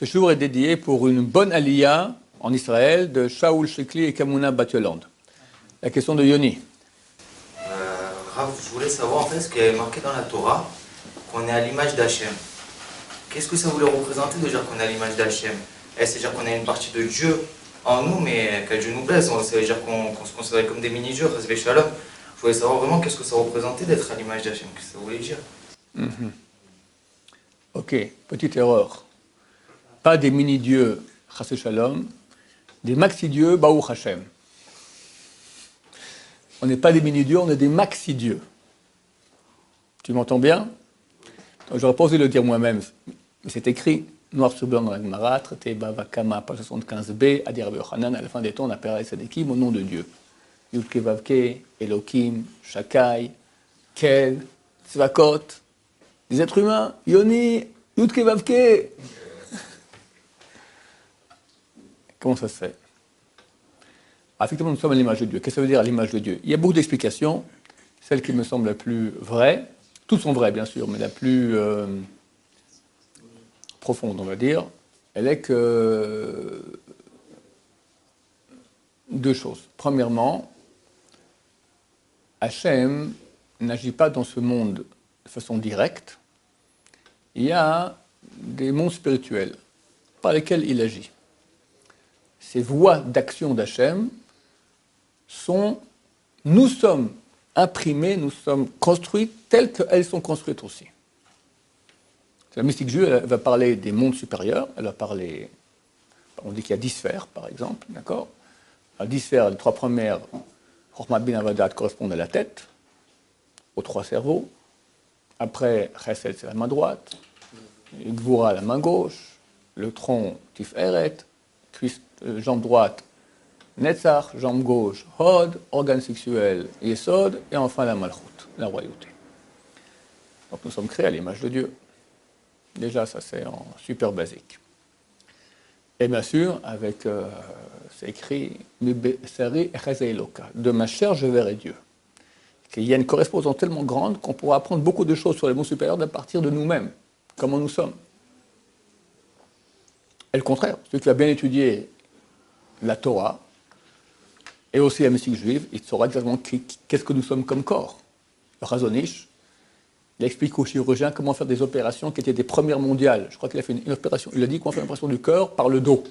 Ce jour est dédié pour une bonne aliyah en Israël de Shaul Shekli et Kamuna Bat-Yolande. La question de Yoni. Rav, je voulais savoir en fait ce qui est marqué dans la Torah, qu'on est à l'image d'Hachem. Qu'est-ce que ça voulait représenter de dire qu'on est à l'image d'Hachem? Est-ce dire qu'on a une partie de Dieu en nous, mais que Dieu nous blesse? Ça veut dire qu'on se considère comme des mini-dieux, Chasvé Shalom. Je voulais savoir vraiment qu'est-ce que ça représentait d'être à l'image d'Hachem, qu'est-ce que ça voulait dire. Ok, petite erreur. Pas des mini-dieux, Chasvé Shalom, des maxi-dieux, Baruch Hashem. On n'est pas des mini-dieux, on est des maxi-dieux. Tu m'entends bien? J'aurais pas osé le dire moi-même, mais c'est écrit noir sur blanc dans la Gemara, traité Bava Kama, page 75b, à dire Rabbi Yochanan, à la fin des temps, on appellera Sadekim au nom de Dieu. Yudke Vavke, Elohim, Shakai, Kel, Tzvakot, des êtres humains, Yoni, Yudke Vavke. Comment ça se fait? Effectivement, nous sommes à l'image de Dieu. Qu'est-ce que ça veut dire à l'image de Dieu? Il y a beaucoup d'explications. Celle qui me semble la plus vraie, toutes sont vraies bien sûr, mais la plus profonde, on va dire, elle est que deux choses. Premièrement, Hachem n'agit pas dans ce monde de façon directe. Il y a des mondes spirituels par lesquels il agit. Ces voies d'action d'Hachem nous sommes imprimées, nous sommes construites telles qu'elles sont construites aussi. La mystique juive, elle va parler des mondes supérieurs, elle va parler, on dit qu'il y a 10 sphères, par exemple, d'accord? À 10 sphères, les 3 premières, Chokhmah Bin Avadat, correspondent à la tête, aux 3 cerveaux. Après, Chesed, c'est la main droite, Gvura, la main gauche, le tronc, Tiferet, jambe droite, Netzach, jambe gauche, Hod, organe sexuel, Yesod, et enfin la Malchut, la royauté. Donc nous sommes créés à l'image de Dieu. Déjà, ça c'est en super basique. Et bien sûr, avec, c'est écrit, de ma chair je verrai Dieu. Il y a une correspondance tellement grande qu'on pourra apprendre beaucoup de choses sur les mondes supérieurs à partir de nous-mêmes, comment nous sommes. Et le contraire, celui qui va bien étudier la Torah, et aussi la mystique juive, il saura exactement qu'est-ce que nous sommes comme corps. Le Chazon Ish, il explique aux chirurgiens comment faire des opérations qui étaient des premières mondiales. Je crois qu'il a fait une opération, il a dit comment faire une opération du cœur par le dos.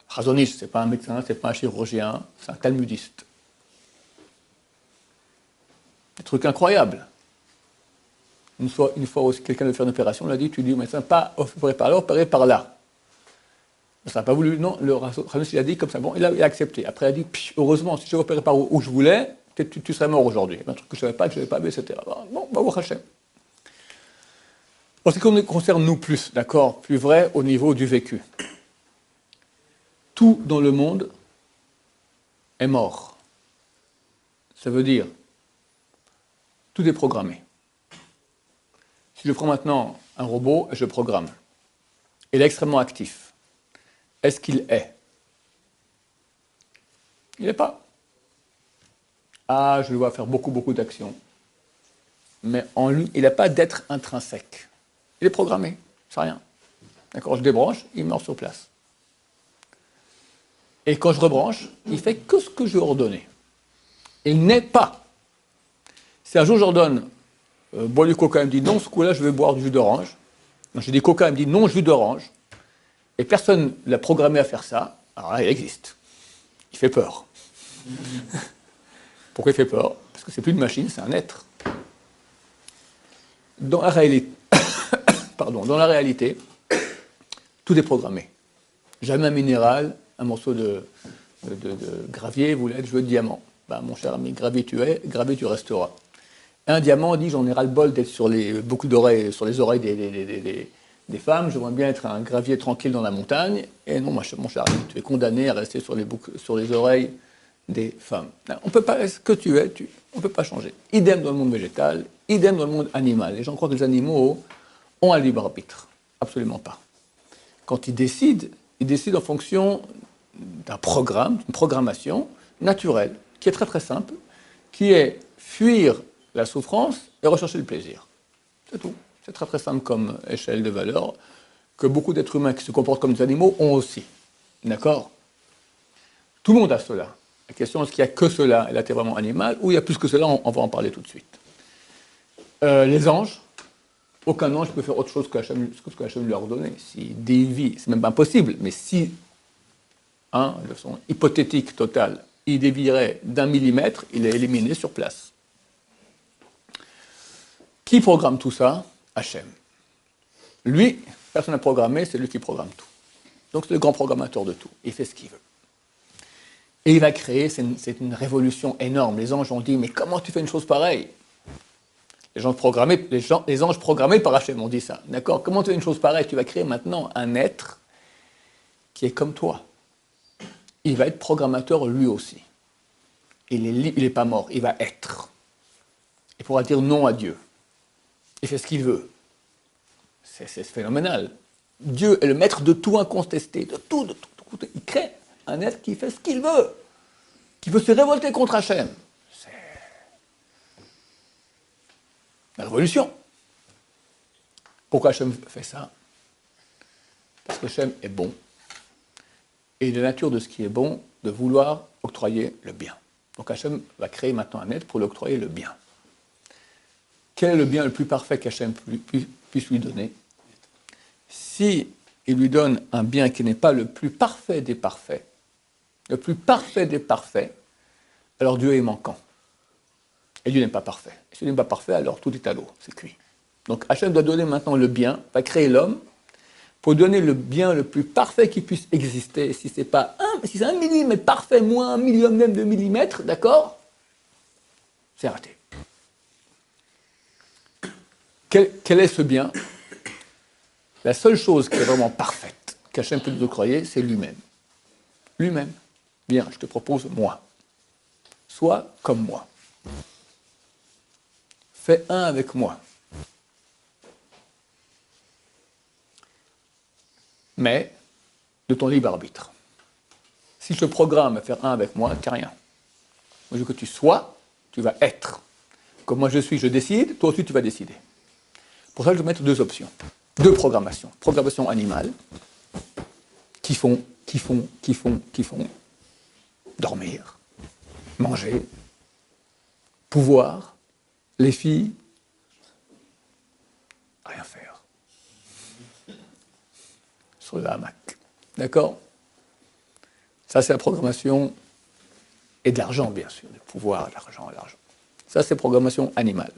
Chazon Ish, ce n'est pas un médecin, ce n'est pas un chirurgien, c'est un talmudiste. Des trucs incroyables. Une fois aussi, quelqu'un veut faire une opération, on l'a dit, tu dis au médecin, pas opérer par là, opérer par là. Ça n'a pas voulu, non, le Chazon Ish, il a dit comme ça, bon, il a accepté. Après, il a dit, heureusement, si j'avais opéré par où je voulais, tu serais mort aujourd'hui. Un truc que je ne savais pas, etc. Bon, Baruch Hashem. En ce qui nous concerne, nous plus, d'accord, plus vrai au niveau du vécu. Tout dans le monde est mort. Ça veut dire, tout est programmé. Si je prends maintenant un robot et je programme, il est extrêmement actif. Est-ce qu'il est? Il n'est pas. Ah, je dois faire beaucoup d'actions. Mais en lui, il n'a pas d'être intrinsèque. Il est programmé, c'est rien. D'accord, je débranche, il meurt sur place. Et quand je rebranche, il fait que ce que je lui ai ordonné. Il n'est pas. Si un jour j'ordonne, bois du coca, il me dit non, ce coup-là, je vais boire du jus d'orange. J'ai dit coca, il me dit non, jus d'orange. Et personne ne l'a programmé à faire ça. Alors là, il existe. Il fait peur. Pourquoi il fait peur? Parce que c'est plus une machine, c'est un être. Dans la réalité, tout est programmé. Jamais un minéral, un morceau de gravier voulait être joué de diamant. Ben, mon cher ami, gravier tu resteras. Un diamant dit, j'en ai ras-le-bol d'être sur les boucles d'oreilles, sur les oreilles des femmes, j'aimerais bien être un gravier tranquille dans la montagne. Et non, mon cher ami, tu es condamné à rester sur les oreilles des femmes. On ne peut pas, ce que tu es, on ne peut pas changer. Idem dans le monde végétal, idem dans le monde animal. Les gens croient que les animaux ont un libre arbitre. Absolument pas. Quand ils décident en fonction d'un programme, d'une programmation naturelle, qui est très très simple, qui est fuir la souffrance et rechercher le plaisir. C'est tout. C'est très très simple comme échelle de valeur. que beaucoup d'êtres humains qui se comportent comme des animaux ont aussi. D'accord? Tout le monde a cela. La question, est-ce qu'il n'y a que cela, et là, tu es vraiment animal, ou il y a plus que cela, on va en parler tout de suite. Les anges, aucun ange ne peut faire autre chose que ce que Hachem lui a ordonné. S'il dévie, c'est même pas impossible, mais si, de façon hypothétique totale, il dévierait d'1 millimètre, il est éliminé sur place. Qui programme tout ça? Hachem. Lui, personne n'a programmé, c'est lui qui programme tout. Donc c'est le grand programmateur de tout. Il fait ce qu'il veut. Et il va créer, c'est une révolution énorme. Les anges ont dit, mais comment tu fais une chose pareille? Les anges programmés par Hachem ont dit ça. D'accord? Comment tu fais une chose pareille? Tu vas créer maintenant un être qui est comme toi. Il va être programmateur lui aussi. Il n'est pas mort, il va être. Il pourra dire non à Dieu. Il fait ce qu'il veut. C'est phénoménal. Dieu est le maître de tout incontesté, de tout. Il crée un être qui fait ce qu'il veut, qui veut se révolter contre Hachem. C'est la révolution. Pourquoi Hachem fait ça? Parce que Hachem est bon. Et la nature de ce qui est bon, de vouloir octroyer le bien. Donc Hachem va créer maintenant un être pour lui octroyer le bien. Quel est le bien le plus parfait qu'Hachem puisse lui donner? Si il lui donne un bien qui n'est pas le plus parfait des parfaits, alors Dieu est manquant. Et Dieu n'est pas parfait. Et si Dieu n'est pas parfait, alors tout est à l'eau, c'est cuit. Donc Hachem doit donner maintenant le bien, va créer l'homme, pour donner le bien le plus parfait qui puisse exister. Si c'est un millimètre parfait, moins un millionième de millimètre, d'accord? C'est raté. Quel est ce bien? La seule chose qui est vraiment parfaite, qu'Hachem peut nous croire, c'est lui-même. Lui-même. Bien, je te propose moi. Sois comme moi. Fais un avec moi. Mais de ton libre arbitre. Si je te programme à faire un avec moi, tu n'as rien. Moi, je veux que tu sois, tu vas être. Comme moi je suis, je décide, toi aussi tu vas décider. Pour ça, je vais mettre deux options. Deux programmations. Programmation animale, qui font dormir, manger, pouvoir, les filles, rien faire. Sur le hamac. D'accord? Ça, c'est la programmation, et de l'argent, bien sûr, le pouvoir, l'argent. Ça, c'est programmation animale.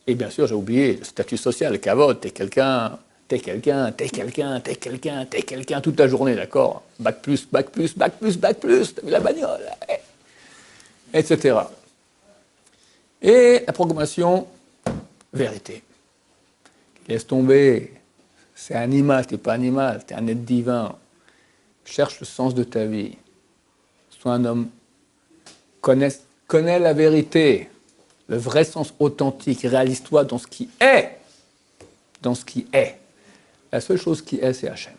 Et bien sûr, j'ai oublié le statut social, le kavod, t'es quelqu'un toute la journée, d'accord? Bac plus, t'as vu la bagnole, etc. Et la programmation vérité. Laisse tomber, c'est animal, t'es pas animal, t'es un être divin. Cherche le sens de ta vie. Sois un homme, connais la vérité, le vrai sens authentique, réalise-toi dans ce qui est. Dans ce qui est. La seule chose qui est, c'est Hachem.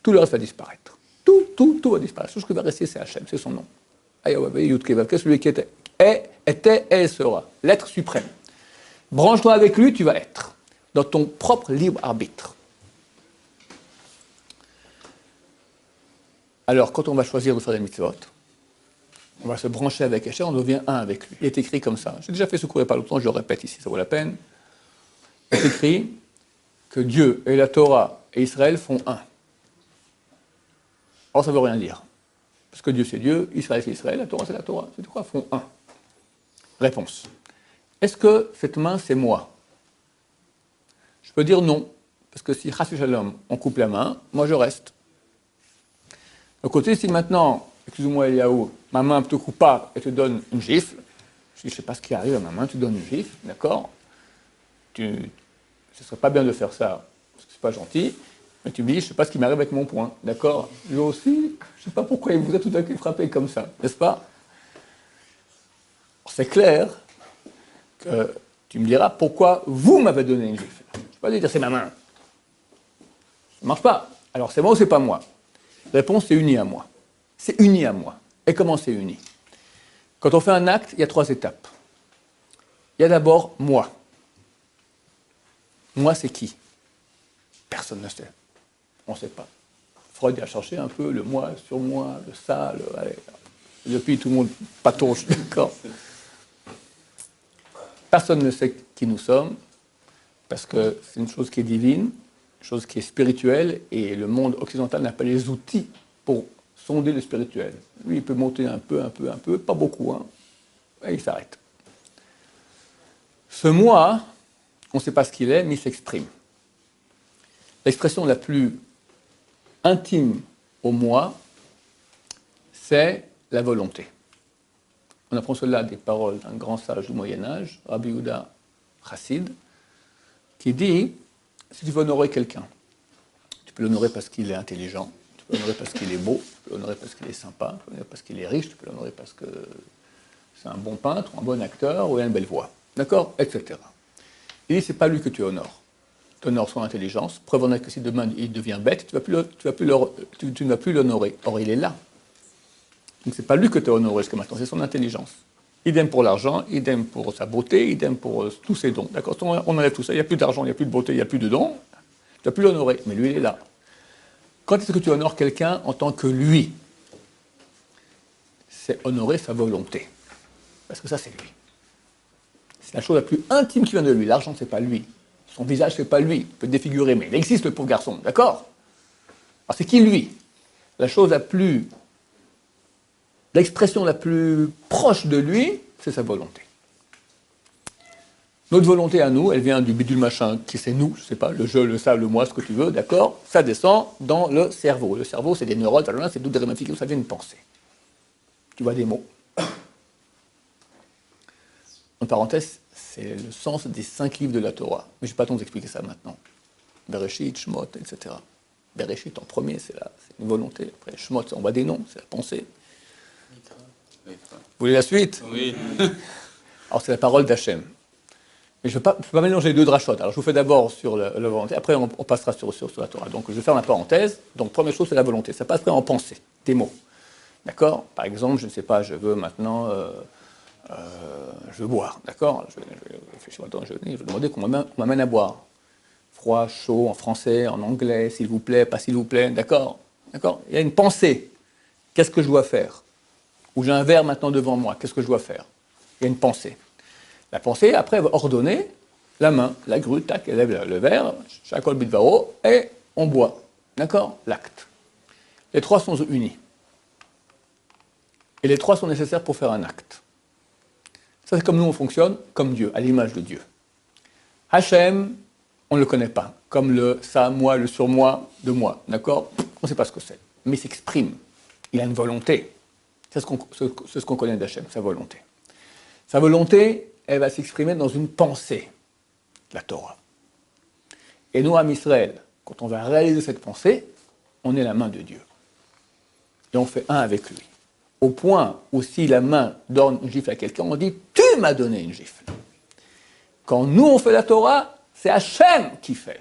Tout le reste va disparaître. Tout va disparaître. Tout ce qui va rester, c'est Hachem, c'est son nom. Celui qui était et sera. L'être suprême. Branche-toi avec lui, tu vas être. Dans ton propre libre arbitre. Alors, quand on va choisir de faire des mitzvot, on va se brancher avec Hachem, on devient un avec lui. Il est écrit comme ça. J'ai déjà fait ce cours il n'y a pas longtemps, je le répète ici, ça vaut la peine. Il est écrit que Dieu et la Torah et Israël font un. Or, ça ne veut rien dire. Parce que Dieu, c'est Dieu, Israël, c'est Israël, la Torah, c'est la Torah. C'est de quoi font un. Réponse. Est-ce que cette main, c'est moi? Je peux dire non. Parce que si, chas shalom, on coupe la main, moi je reste. D'un côté, si maintenant, excuse-moi Eliaou, ma main ne te coupe pas et te donne une gifle, je ne sais pas ce qui arrive à ma main, tu donnes une gifle, d'accord? Ce ne serait pas bien de faire ça, parce que ce n'est pas gentil, mais tu me dis, je ne sais pas ce qui m'arrive avec mon poing, d'accord? Lui aussi, je ne sais pas pourquoi il vous a tout à coup frappé comme ça, n'est-ce pas? C'est clair que tu me diras pourquoi vous m'avez donné une gifle. Je ne peux pas dire c'est ma main. Ça ne marche pas. Alors c'est moi ou c'est pas moi? La réponse, c'est uni à moi. C'est uni à moi. Et comment c'est uni? Quand on fait un acte, il y a 3 étapes. Il y a d'abord moi. Moi, c'est qui? Personne ne sait. On ne sait pas. Freud a cherché un peu le moi, sur moi, le ça, allez. Depuis, tout le monde patauge, d'accord. Personne ne sait qui nous sommes, parce que c'est une chose qui est divine, une chose qui est spirituelle, et le monde occidental n'a pas les outils pour sonder le spirituel. Lui, il peut monter un peu, pas beaucoup, hein, et il s'arrête. Ce moi, on ne sait pas ce qu'il est, mais il s'exprime. L'expression la plus intime au moi, c'est la volonté. On apprend cela des paroles d'un grand sage du Moyen-Âge, Rabbi Yehuda Chassid, qui dit, si tu veux honorer quelqu'un, tu peux l'honorer parce qu'il est intelligent, tu peux l'honorer parce qu'il est beau, tu peux l'honorer parce qu'il est sympa, tu peux l'honorer parce qu'il est riche, tu peux l'honorer parce que c'est un bon peintre, un bon acteur, ou il a une belle voix. D'accord, etc. Il dit, c'est pas lui que tu honores. Tu honores son intelligence. Preuve en est que si demain il devient bête, tu ne vas plus l'honorer. Or, il est là. Donc, c'est pas lui que tu as honoré jusqu'à maintenant, c'est son intelligence. Idem pour l'argent, idem pour sa beauté, idem pour tous ses dons. D'accord, on enlève tout ça. Il n'y a plus d'argent, il n'y a plus de beauté, il n'y a plus de dons. Tu ne vas plus l'honorer. Mais lui, il est là. Quand est-ce que tu honores quelqu'un en tant que lui? C'est honorer sa volonté. Parce que ça, c'est lui. C'est la chose la plus intime qui vient de lui. L'argent, c'est pas lui. Son visage, c'est pas lui. Il peut défigurer, mais il existe, le pauvre garçon. D'accord? Alors, c'est qui lui? La chose la plus... L'expression la plus proche de lui, c'est sa volonté. Notre volonté à nous, elle vient du bidule machin, qui c'est nous, je sais pas, le je, le ça, le moi, ce que tu veux, d'accord? Ça descend dans le cerveau. Le cerveau, c'est des neurones, c'est toutes des ramifications, ça vient de penser. Tu vois des mots. En parenthèse, c'est le sens des 5 livres de la Torah. Mais je n'ai pas le temps d'expliquer ça maintenant. Bereshit, Shemot, etc. Bereshit en premier, c'est une volonté. Après, Shemot, on voit des noms, c'est la pensée. Vous voulez la suite? Oui. Alors, c'est la parole d'Hachem. Mais je ne peux pas mélanger les deux drachotes. Alors, je vous fais d'abord sur la volonté, après, on passera sur la Torah. Donc, je vais faire ma parenthèse. Donc, première chose, c'est la volonté. Ça passe après en pensée, des mots. D'accord? Par exemple, je ne sais pas, je veux maintenant... je veux boire, d'accord? Je vais réfléchir maintenant, je vais demander qu'on m'amène à boire. Froid, chaud, en français, en anglais, s'il vous plaît, pas s'il vous plaît, d'accord? D'accord? Il y a une pensée. Qu'est-ce que je dois faire? Ou j'ai un verre maintenant devant moi, qu'est-ce que je dois faire? Il y a une pensée. La pensée, après, elle va ordonner la main, la grue, tac, elle lève le verre, chacol bitvaro, et on boit. D'accord? L'acte. Les trois sont unis. Et les trois sont nécessaires pour faire un acte. Ça, c'est comme nous, on fonctionne, comme Dieu, à l'image de Dieu. Hachem, on ne le connaît pas, comme le ça, moi, le surmoi de moi, d'accord? On ne sait pas ce que c'est, mais il s'exprime. Il a une volonté. C'est ce qu'on connaît d'Hachem, sa volonté. Sa volonté, elle va s'exprimer dans une pensée, la Torah. Et nous, à Israël, quand on va réaliser cette pensée, on est la main de Dieu. Et on fait un avec lui. Au point où si la main donne une gifle à quelqu'un, on dit « tu m'as donné une gifle ». Quand nous, on fait la Torah, c'est Hachem qui fait.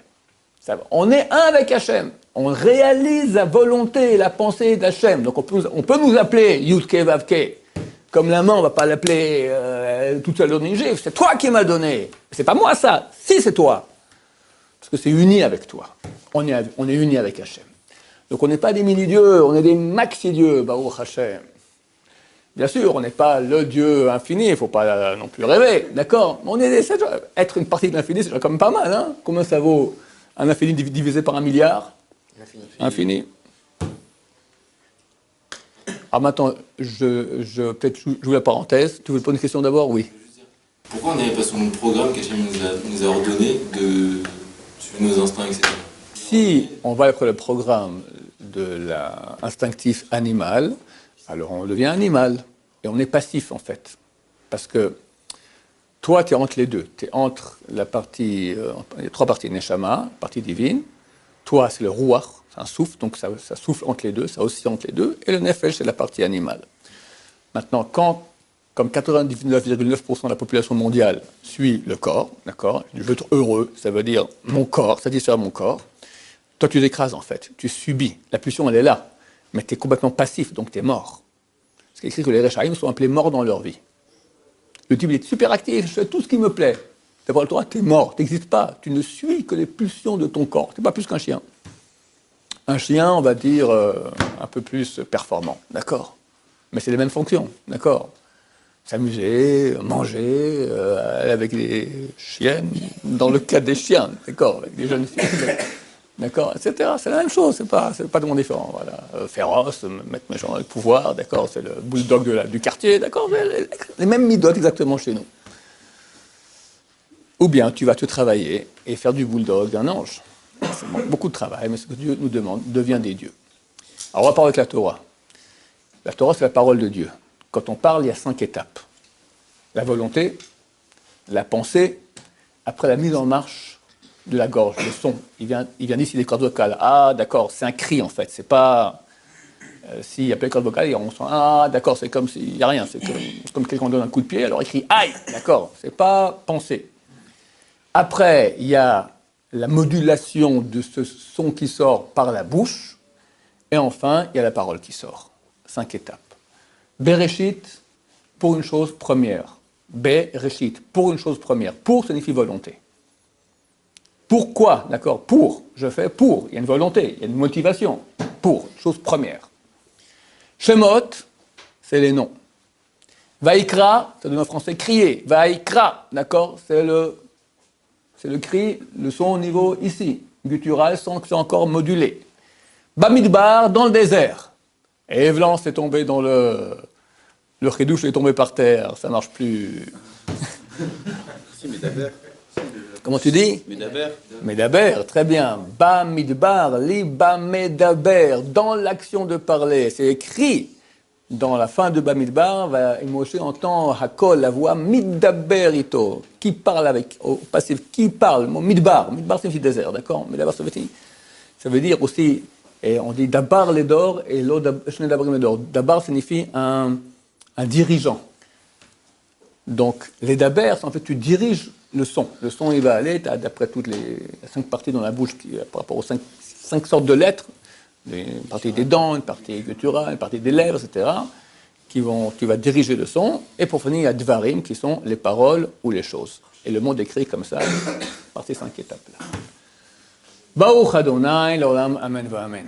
On est un avec Hachem. On réalise la volonté et la pensée d'Hachem. Donc on peut nous appeler Yudke Vavke. Comme la main, on ne va pas l'appeler toute seule donner une gifle. C'est toi qui m'as donné. C'est pas moi ça. Si, c'est toi. Parce que c'est uni avec toi. On est uni avec Hachem. Donc on n'est pas des mini-dieux, on est des maxi-dieux, Baruch Hachem. Bien sûr, on n'est pas le Dieu infini, il ne faut pas non plus rêver, d'accord? On est être une partie de l'infini, c'est quand même pas mal, hein? Combien ça vaut un infini divisé par 1 milliard? Infini. Alors maintenant, peut-être j'ouvre la parenthèse. Tu veux poser une question d'abord? Oui. Pourquoi on n'avait pas sur le programme qu'Hachem nous a ordonné de suivre nos instincts, etc. Si on va après le programme de l'instinctif animal, alors on devient animal. Et on est passif, en fait. Parce que toi, tu es entre les deux. Tu es entre la partie... il y a 3 parties. Neshama, partie divine. Toi, c'est le Ruach, c'est un souffle. Donc ça souffle entre les deux, ça oscille entre les deux. Et le Nefesh, c'est la partie animale. Maintenant, comme 99,9% de la population mondiale suit le corps, d'accord? Je veux être heureux, ça veut dire mon corps, satisfaire mon corps. Toi, tu t'écrases, en fait. Tu subis. La pulsion, elle est là. Mais tu es complètement passif, donc tu es mort. C'est écrit que les Rechaïm sont appelés morts dans leur vie. Le type, il est super actif, je fais tout ce qui me plaît. D'avoir la Torah, tu es mort, tu n'existes pas. Tu ne suis que les pulsions de ton corps. Tu n'es pas plus qu'un chien. Un chien, on va dire, un peu plus performant, d'accord? Mais c'est les mêmes fonctions, d'accord? S'amuser, manger, aller avec les chiennes, dans le cas des chiens, d'accord? Avec des jeunes filles, d'accord, etc. C'est la même chose, c'est pas tellement différent, voilà. Féroce, mettre mes gens dans le pouvoir, d'accord? C'est le bulldog du quartier, d'accord? Les mêmes midotes exactement chez nous. Ou bien tu vas te travailler et faire du bulldog d'un ange. C'est beaucoup de travail, mais ce que Dieu nous demande devient des dieux. Alors on va parler avec la Torah. La Torah, c'est la parole de Dieu. Quand on parle, il y a 5 étapes. La volonté, la pensée, après la mise en marche de la gorge, le son. Il vient d'ici des cordes vocales. Ah, d'accord, c'est un cri en fait. C'est pas... s'il n'y a pas les cordes vocales, on sent... Ah, d'accord, c'est comme s'il n'y a rien. C'est comme quelqu'un donne un coup de pied, alors il crie « Aïe !» D'accord, c'est pas penser. Après, il y a la modulation de ce son qui sort par la bouche. Et enfin, il y a la parole qui sort. 5 étapes. Bereshit, pour une chose première. Bereshit, pour une chose première. Pour signifie volonté. Pourquoi? D'accord? Pour. Je fais pour. Il y a une volonté, il y a une motivation. Pour. Chose première. Shemot, c'est les noms. Vaikra, ça donne en français crier. Vaikra, d'accord? C'est le cri, le son au niveau ici, guttural, sans que c'est encore modulé. Bamidbar, dans le désert. Et Evlan s'est tombé dans le chidouche est tombé par terre, ça marche plus. Si, Medaber. Comment tu dis? Medaber. Medaber, très bien. Bamidbar, li bamedaber, dans l'action de parler. C'est écrit. Dans la fin de Bamidbar, Moshe entend Hakol, la voix Middaber ito, qui parle avec, au passif, qui parle, Midbar, Midbar signifie désert, d'accord? Midbar ça veut dire aussi, et on dit Dabar l'Edor et Shne Dabrim l'Edor. Dabar signifie un dirigeant. Donc, les Daber, en fait, tu diriges le son. Le son, il va aller, d'après toutes les 5 parties dans la bouche, par rapport aux 5 sortes de lettres, une partie des dents, une partie gutturale, une partie des lèvres, etc., tu vas diriger le son, et pour finir, il y a Dvarim, qui sont les paroles ou les choses. Et le monde écrit comme ça, par ces 5 étapes-là. Baruch Adonai, l'olam, amen, va amen.